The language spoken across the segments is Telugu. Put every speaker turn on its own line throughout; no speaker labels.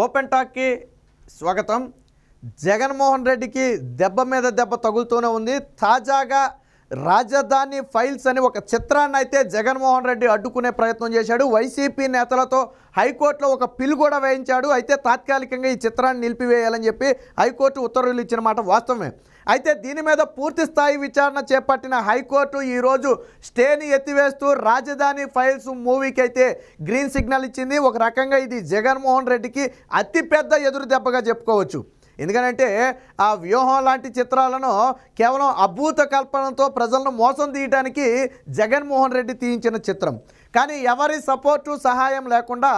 ఓపెన్ టాక్కి స్వాగతం. జగన్మోహన్ రెడ్డికి దెబ్బ మీద దెబ్బ తగులుతూనే ఉంది. తాజాగా రాజధాని ఫైల్స్ అని ఒక చిత్రాన్ని అయితే జగన్మోహన్ రెడ్డి అడ్డుకునే ప్రయత్నం చేశాడు. వైసీపీ నేతలతో హైకోర్టులో ఒక పిల్ కూడా వేయించాడు. అయితే తాత్కాలికంగా ఈ చిత్రాన్ని నిలిపివేయాలని చెప్పి హైకోర్టు ఉత్తర్వులు ఇచ్చిన మాట వాస్తవమే. అయితే దీని మీద పూర్తి స్థాయి విచారణ చేపట్టిన హైకోర్టు ఈరోజు స్టేని ఎత్తివేస్తూ రాజధాని ఫైల్స్ మూవీకి అయితే గ్రీన్ సిగ్నల్ ఇచ్చింది. ఒక రకంగా ఇది జగన్మోహన్ రెడ్డికి అతిపెద్ద ఎదురు దెబ్బగా చెప్పుకోవచ్చు. ఎందుకంటే ఆ వ్యూహం లాంటి చిత్రాలను కేవలం అభూత కల్పనతో ప్రజలను మోసం తీయడానికి జగన్మోహన్ రెడ్డి తీయించిన చిత్రం. కానీ ఎవరి సపోర్టు సహాయం లేకుండా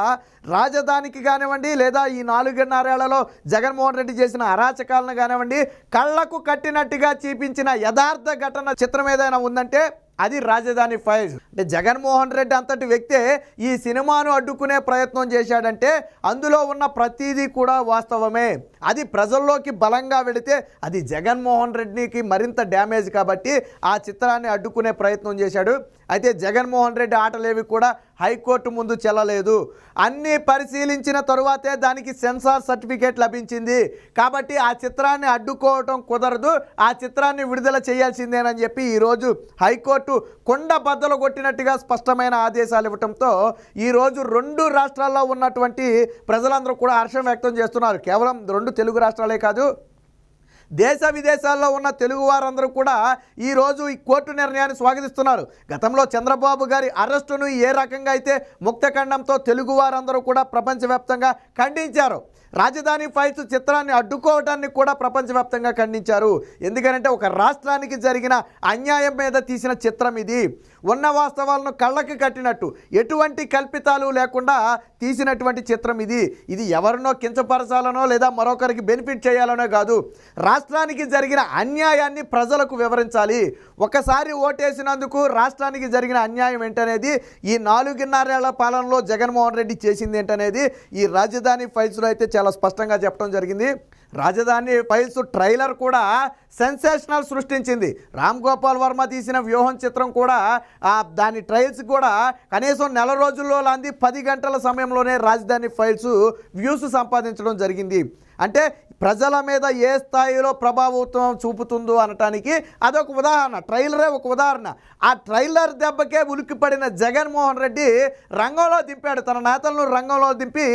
రాజధానికి కానివ్వండి, లేదా ఈ 4.5 ఏళ్లలో జగన్మోహన్ రెడ్డి చేసిన అరాచకాలను కానివ్వండి, కళ్ళకు కట్టినట్టుగా చూపించిన యథార్థ ఘటన చిత్రం ఏదైనా ఉందంటే అది రాజధాని ఫైల్స్. అంటే జగన్మోహన్ రెడ్డి అంతటి వ్యక్తే ఈ సినిమాను అడ్డుకునే ప్రయత్నం చేశాడంటే అందులో ఉన్న ప్రతిదీ కూడా వాస్తవమే. అది ప్రజల్లోకి బలంగా వెళితే అది జగన్మోహన్ రెడ్డికి మరింత డ్యామేజ్ కాబట్టి ఆ చిత్రాన్ని అడ్డుకునే ప్రయత్నం చేశాడు. అయితే జగన్మోహన్ రెడ్డి ఆటలేవి కూడా హైకోర్టు ముందు చెల్లలేదు. అన్నీ పరిశీలించిన తరువాతే దానికి సెన్సార్ సర్టిఫికేట్ లభించింది. కాబట్టి ఆ చిత్రాన్ని అడ్డుకోవటం కుదరదు, ఆ చిత్రాన్ని విడుదల చేయాల్సిందేనని చెప్పి ఈరోజు హైకోర్టు కొండ బద్దలు కొట్టినట్టుగా స్పష్టమైన ఆదేశాలు ఇవ్వడంతో ఈరోజు 2 రాష్ట్రాల్లో ఉన్నటువంటి ప్రజలందరూ కూడా హర్షం వ్యక్తం చేస్తున్నారు. కేవలం 2 తెలుగు రాష్ట్రాలే కాదు, దేశ విదేశాల్లో ఉన్న తెలుగు వారందరూ కూడా ఈరోజు ఈ కోర్టు నిర్ణయాన్ని స్వాగతిస్తున్నారు. గతంలో చంద్రబాబు గారి అరెస్టును ఏ రకంగా అయితే ముక్తఖండంతో తెలుగు వారందరూ కూడా ప్రపంచవ్యాప్తంగా ఖండించారు, రాజధాని ఫైల్స్ చిత్రాన్ని అడ్డుకోవటాన్ని కూడా ప్రపంచవ్యాప్తంగా ఖండించారు. ఎందుకంటే ఒక రాష్ట్రానికి జరిగిన అన్యాయం మీద తీసిన చిత్రం ఇది. ఉన్న వాస్తవాలను కళ్ళకి కట్టినట్టు ఎటువంటి కల్పితాలు లేకుండా తీసినటువంటి చిత్రం ఇది. ఇది ఎవరినో కించపరచాలనో లేదా మరొకరికి బెనిఫిట్ చేయాలనో కాదు, రాష్ట్రానికి జరిగిన అన్యాయాన్ని ప్రజలకు వివరించాలి. ఒకసారి ఓటేసినందుకు రాష్ట్రానికి జరిగిన అన్యాయం ఏంటనేది, ఈ 4.5 ఏళ్ల పాలనలో జగన్మోహన్ రెడ్డి చేసింది ఏంటనేది ఈ రాజధాని ఫైల్స్లో అయితే చాలా స్పష్టంగా చెప్పడం జరిగింది. రాజధాని ఫైల్స్ ట్రైలర్ కూడా సెన్సేషనల్ సృష్టించింది. రామ్ గోపాల్ వర్మ తీసిన వ్యూహం చిత్రం కూడా దాని ట్రయల్స్ కూడా కనీసం 1 రోజుల్లో లాంది 10 గంటల సమయంలోనే రాజధాని ఫైల్స్ వ్యూస్ సంపాదించడం జరిగింది. అంటే ప్రజల మీద ఏ స్థాయిలో ప్రభావితం చూపుతుందో అనటానికి అదొక ఉదాహరణ, ట్రైలరే ఒక ఉదాహరణ. ఆ ట్రైలర్ దెబ్బకే ఉలిక్కిపడిన జగన్మోహన్ రెడ్డి రంగంలో దింపాడు, తన నేతలను రంగంలో దింపి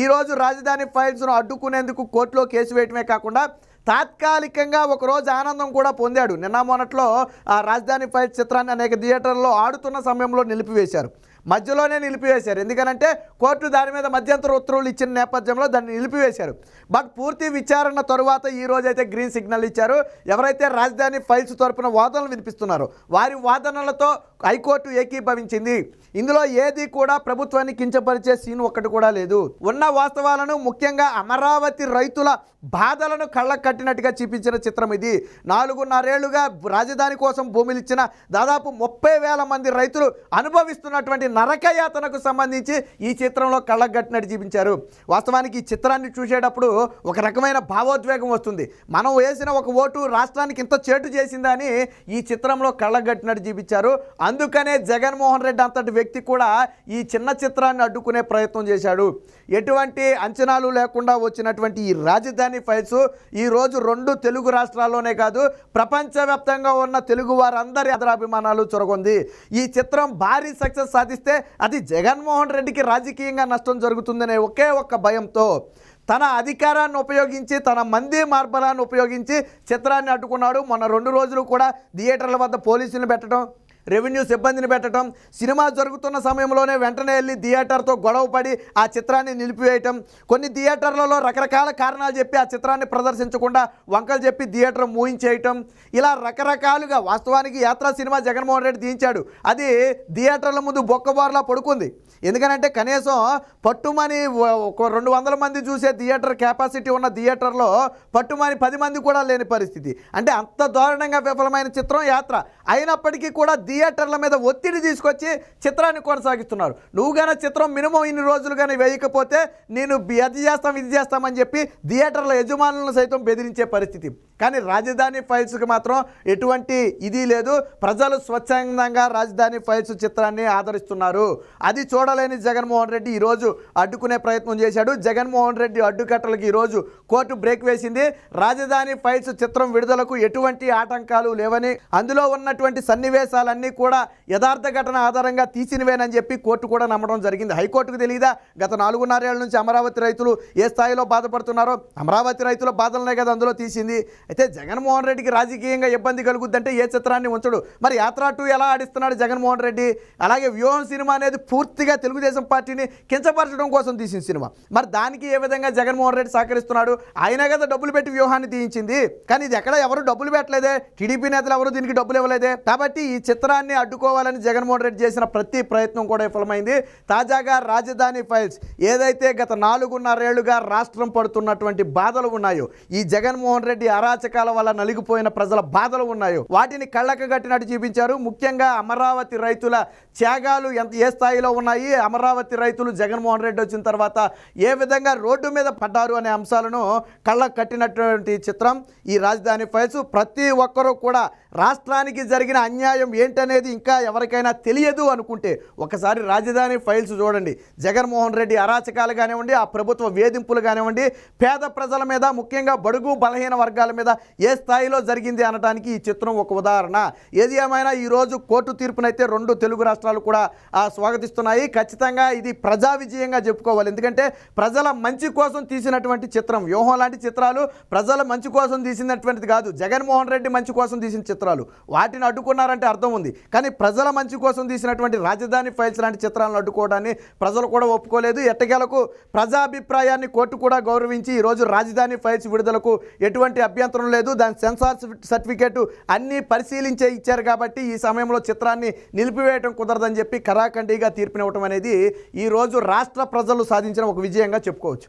ఈరోజు రాజధాని ఫైల్స్ను అడ్డుకునేందుకు కోర్టులో కేసు వేయటమే కాకుండా తాత్కాలికంగా ఒకరోజు ఆనందం కూడా పొందాడు. నిన్న మొన్నట్లో ఆ రాజధాని ఫైల్స్ చిత్రాన్ని అనేక థియేటర్లో ఆడుతున్న సమయంలో నిలిపివేశారు, మధ్యలోనే నిలిపివేశారు. ఎందుకనంటే కోర్టు దాని మీద మధ్యంతర ఉత్తర్వులు ఇచ్చిన నేపథ్యంలో దాన్ని నిలిపివేశారు. బట్ పూర్తి విచారణ తరువాత ఈరోజైతే గ్రీన్ సిగ్నల్ ఇచ్చారు. ఎవరైతే రాజధాని ఫైల్స్ తరపున వాదనలు వినిపిస్తున్నారో వారి వాదనలతో హైకోర్టు ఏకీభవించింది. ఇందులో ఏది కూడా ప్రభుత్వాన్ని కించపరిచే సీన్ ఒక్కటి కూడా లేదు. ఉన్న వాస్తవాలను, ముఖ్యంగా అమరావతి రైతుల బాధలను కళ్ళకు కట్టినట్టుగా చూపించిన చిత్రం ఇది. 4.5 ఏళ్లుగా రాజధాని కోసం భూములు ఇచ్చిన దాదాపు 30,000 మంది రైతులు అనుభవిస్తున్నటువంటి నరకయాతనకు సంబంధించి ఈ చిత్రంలో కళ్ళకు కట్టినట్టు చూపించారు. వాస్తవానికి ఈ చిత్రాన్ని చూసేటప్పుడు ఒక రకమైన భావోద్వేగం వస్తుంది. మనం వేసిన ఒక ఓటు రాష్ట్రానికి ఇంత చేటు చేసిందా అని ఈ చిత్రంలో కళ్ళకు కట్టినట్టు చూపించారు. అందుకనే జగన్మోహన్ రెడ్డి అంతటి వ్యక్తి కూడా ఈ చిన్న చిత్రాన్ని అడ్డుకునే ప్రయత్నం చేశాడు. ఎటువంటి అంచనాలు లేకుండా వచ్చినటువంటి ఈ రాజధాని ఫైల్స్ ఈరోజు 2 తెలుగు రాష్ట్రాల్లోనే కాదు ప్రపంచవ్యాప్తంగా ఉన్న తెలుగు వారందరి ఆదరాభిమానాలు చొరగొంది. ఈ చిత్రం భారీ సక్సెస్ సాధిస్తే అది జగన్మోహన్ రెడ్డికి రాజకీయంగా నష్టం జరుగుతుందనే ఒకే ఒక్క భయంతో తన అధికారాన్ని ఉపయోగించి, తన మంది మార్బలాన్ని ఉపయోగించి చిత్రాన్ని అడ్డుకున్నాడు. మొన్న 2 రోజులు కూడా థియేటర్ల వద్ద పోలీసులను పెట్టడం, రెవెన్యూ సిబ్బందిని పెట్టడం, సినిమా జరుగుతున్న సమయంలోనే వెంటనే వెళ్ళి థియేటర్తో గొడవపడి ఆ చిత్రాన్ని నిలిపివేయటం, కొన్ని థియేటర్లలో రకరకాల కారణాలు చెప్పి ఆ చిత్రాన్ని ప్రదర్శించకుండా వంకలు చెప్పి థియేటర్ మూయించేయటం, ఇలా రకరకాలుగా. వాస్తవానికి యాత్రా సినిమా జగన్మోహన్ రెడ్డి తీయించాడు, అది థియేటర్ల ముందు బొక్కబోర్లా పడుకుంది. ఎందుకనంటే కనీసం పట్టుమని 200 మంది చూసే థియేటర్ కెపాసిటీ ఉన్న థియేటర్లో పట్టుమని 10 మంది కూడా లేని పరిస్థితి. అంటే అంత దారుణంగా విఫలమైన చిత్రం యాత్ర. అయినప్పటికీ కూడా థియేటర్ల మీద ఒత్తిడి తీసుకొచ్చి చిత్రాన్ని కొనసాగిస్తున్నారు. నువ్వు కానీ చిత్రం మినిమం ఇన్ని రోజులు కానీ వేయకపోతే నేను అది చేస్తాం ఇది చేస్తామని చెప్పి థియేటర్ల యజమానులను సైతం బెదిరించే పరిస్థితి. కానీ రాజధాని ఫైల్స్కి మాత్రం ఎటువంటి ఇది లేదు. ప్రజలు స్వచ్ఛందంగా రాజధాని ఫైల్స్ చిత్రాన్ని ఆదరిస్తున్నారు. అది చూడలేని జగన్మోహన్ రెడ్డి ఈరోజు అడ్డుకునే ప్రయత్నం చేశాడు. జగన్మోహన్ రెడ్డి అడ్డుకట్టలకు ఈరోజు కోర్టు బ్రేక్ వేసింది. రాజధాని ఫైల్స్ చిత్రం విడుదలకు ఎటువంటి ఆటంకాలు లేవని, అందులో ఉన్నటువంటి సన్నివేశాలన్నీ కూడా యథార్థ ఘటన ఆధారంగా తీసినవేనని చెప్పి కోర్టు కూడా నమ్మడం జరిగింది. హైకోర్టుకు తెలియదా గత 4.5 ఏళ్ల నుంచి అమరావతి రైతులు ఏ స్థాయిలో బాధపడుతున్నారో? అమరావతి రైతుల బాధలనే కదా అందులో తీసింది. అయితే జగన్మోహన్ రెడ్డికి రాజకీయంగా ఇబ్బంది కలుగుద్దంటే ఏ చిత్రాన్ని ఉంచడు. మరి యాత్ర 2 ఎలా ఆడిస్తున్నాడు జగన్మోహన్ రెడ్డి? అలాగే వ్యూహం సినిమా అనేది పూర్తిగా తెలుగుదేశం పార్టీని కించపరచడం కోసం తీసిన సినిమా. మరి దానికి ఏ విధంగా జగన్మోహన్ రెడ్డి సహకరిస్తున్నాడు? ఆయన కదా డబ్బులు పెట్టి వ్యూహాన్ని తీయించింది. కానీ ఇది ఎక్కడ ఎవరు డబ్బులు పెట్టలేదే, టీడీపీ నేతలు ఎవరు దీనికి డబ్బులు ఇవ్వలేదే. కాబట్టి ఈ చిత్రాన్ని అడ్డుకోవాలని జగన్మోహన్ రెడ్డి చేసిన ప్రతి ప్రయత్నం కూడా విఫలమైంది. తాజాగా రాజధాని ఫైల్స్ ఏదైతే గత 4.5 ఏళ్లుగా రాష్ట్రం పడుతున్నటువంటి బాధలు ఉన్నాయో, ఈ జగన్మోహన్ రెడ్డి అరాచకాల వల్ల నలిగిపోయిన ప్రజల బాధలు ఉన్నాయో, వాటిని కళ్ళకు కట్టినట్టు చూపించారు. ముఖ్యంగా అమరావతి రైతుల త్యాగాలు ఏ స్థాయిలో ఉన్నాయి, అమరావతి రైతులు జగన్మోహన్ రెడ్డి వచ్చిన తర్వాత ఏ విధంగా రోడ్డు మీద పడ్డారు అనే అంశాలను కళ్ళకు కట్టినటువంటి చిత్రం ఈ రాజధాని ఫైల్స్. ప్రతి ఒక్కరూ కూడా రాష్ట్రానికి జరిగిన అన్యాయం ఏంటనేది ఇంకా ఎవరికైనా తెలియదు అనుకుంటే ఒకసారి రాజధాని ఫైల్స్ చూడండి. జగన్మోహన్ రెడ్డి అరాచకాలు కానివ్వండి, ఆ ప్రభుత్వ వేధింపులు కానివ్వండి, పేద ప్రజల మీద ముఖ్యంగా బడుగు బలహీన వర్గాల మీద ఏ స్థాయిలో జరిగింది అనడానికి ఈ చిత్రం ఒక ఉదాహరణ. ఏది ఏమైనా ఈరోజు కోర్టు తీర్పునైతే 2 తెలుగు రాష్ట్రాలు కూడా స్వాగతిస్తున్నాయి. ఖచ్చితంగా ఇది ప్రజా విజయంగా చెప్పుకోవాలి. ఎందుకంటే ప్రజల మంచి కోసం తీసినటువంటి చిత్రం. వ్యూహం లాంటి చిత్రాలు ప్రజల మంచి కోసం తీసినటువంటిది కాదు, జగన్మోహన్ రెడ్డి మంచి కోసం తీసిన చిత్రాలు. వాటిని అడ్డుకున్నారంటే అర్థం ఉంది. కానీ ప్రజల మంచి కోసం తీసినటువంటి రాజధాని ఫైల్స్ లాంటి చిత్రాలను అడ్డుకోవడాన్ని ప్రజలు కూడా ఒప్పుకోలేదు. ఎట్టకేలకు ప్రజాభిప్రాయాన్ని కోర్టు కూడా గౌరవించి ఈరోజు రాజధాని ఫైల్స్ విడుదలకు ఎటువంటి అభ్యంతరం లేదు. దాని సెన్సార్ సర్టిఫికేట్ అన్నీ పరిశీలించే ఇచ్చారు. కాబట్టి ఈ సమయంలో చిత్రాన్ని నిలిపివేయడం కుదరదని చెప్పి కరాఖండిగా తీర్పునివ్వటం అనేది ఈరోజు రాష్ట్ర ప్రజలు సాధించిన ఒక విజయంగా చెప్పుకోవచ్చు.